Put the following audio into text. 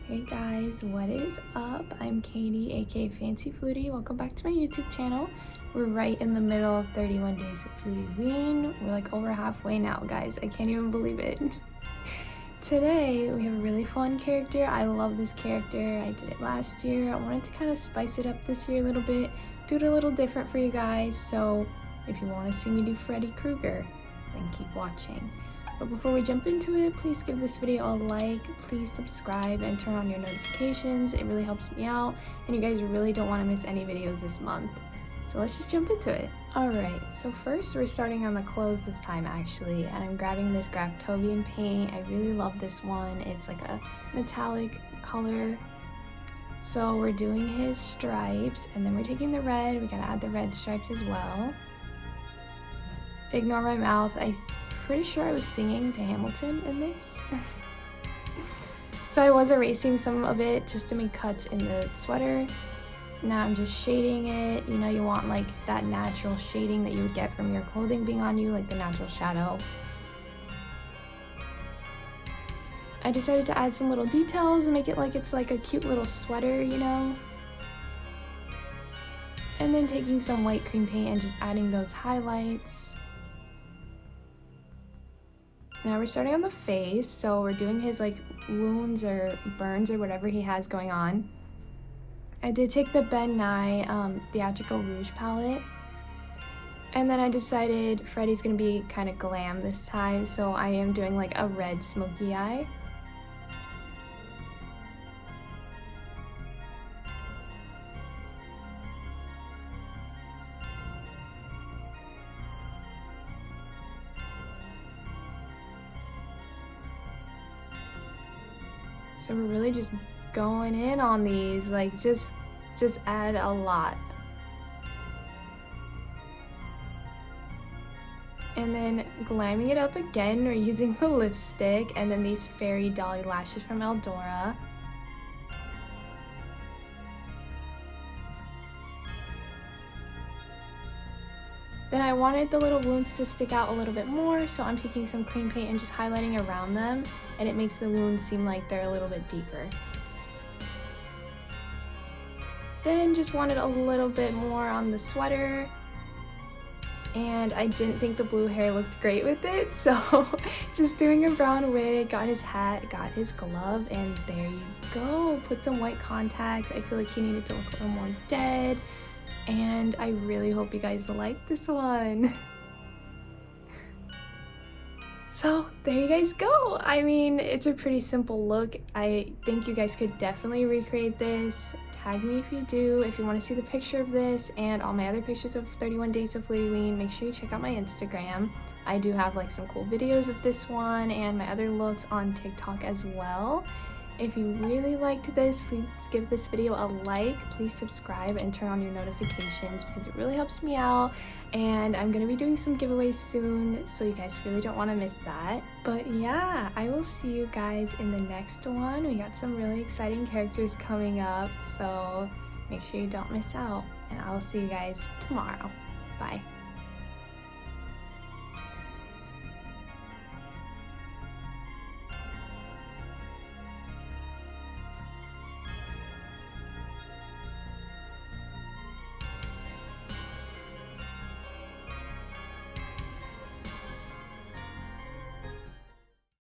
Hey guys, what is up? I'm Katie, aka Fancy Flutie. Welcome back to my YouTube channel. We're right in the middle of 31 days of FLUTIEWEEN. We're like over halfway now, guys. I can't even believe it. Today, we have a really fun character. I love this character. I did it last year. I wanted to kind of spice it up this year a little bit, do it a little different for you guys. So if you want to see me do Freddy Krueger, then keep watching. But before we jump into it, please give this video a like, please subscribe, and turn on your notifications. It really helps me out, and you guys really don't want to miss any videos this month. So let's just jump into it. Alright, so first we're starting on the clothes this time actually, and I'm grabbing this Graftobian paint. I really love this one. It's like a metallic color. So we're doing his stripes, and then we're taking the red. We gotta add the red stripes as well. Ignore my mouth. I'm pretty sure I was singing to Hamilton in this. So I was erasing some of it just to make cuts in the sweater. Now I'm just shading it. You know, you want like that natural shading that you would get from your clothing being on you, like the natural shadow. I decided to add some little details and make it like it's like a cute little sweater, you know. And then taking some white cream paint and just adding those highlights. Now we're starting on the face, so we're doing his like wounds or burns or whatever he has going on. I did take the Ben Nye theatrical rouge palette, and then I decided Freddy's gonna be kind of glam this time, so I am doing like a red smoky eye. So we're really just going in on these, like just add a lot. And then glamming it up again, we're using the lipstick and then these fairy dolly lashes from Eldora. Then I wanted the little wounds to stick out a little bit more, so I'm taking some cream paint and just highlighting around them, and it makes the wounds seem like they're a little bit deeper. Then just wanted a little bit more on the sweater, and I didn't think the blue hair looked great with it, so just doing a brown wig, got his hat, got his glove, and there you go. Put some white contacts. I feel like he needed to look a little more dead. And I really hope you guys like this one. So there you guys go. I mean, it's a pretty simple look. I think you guys could definitely recreate this. Tag me if you do. If you want to see the picture of this and all my other pictures of 31 Days of FLUTIEWEEN, make sure you check out my Instagram. I do have like some cool videos of this one and my other looks on TikTok as well. If you really liked this, please give this video a like, please subscribe and turn on your notifications because it really helps me out, and I'm gonna be doing some giveaways soon, so you guys really don't want to miss that. But yeah, I will see you guys in the next one. We got some really exciting characters coming up, so make sure you don't miss out, and I will see you guys tomorrow. Bye.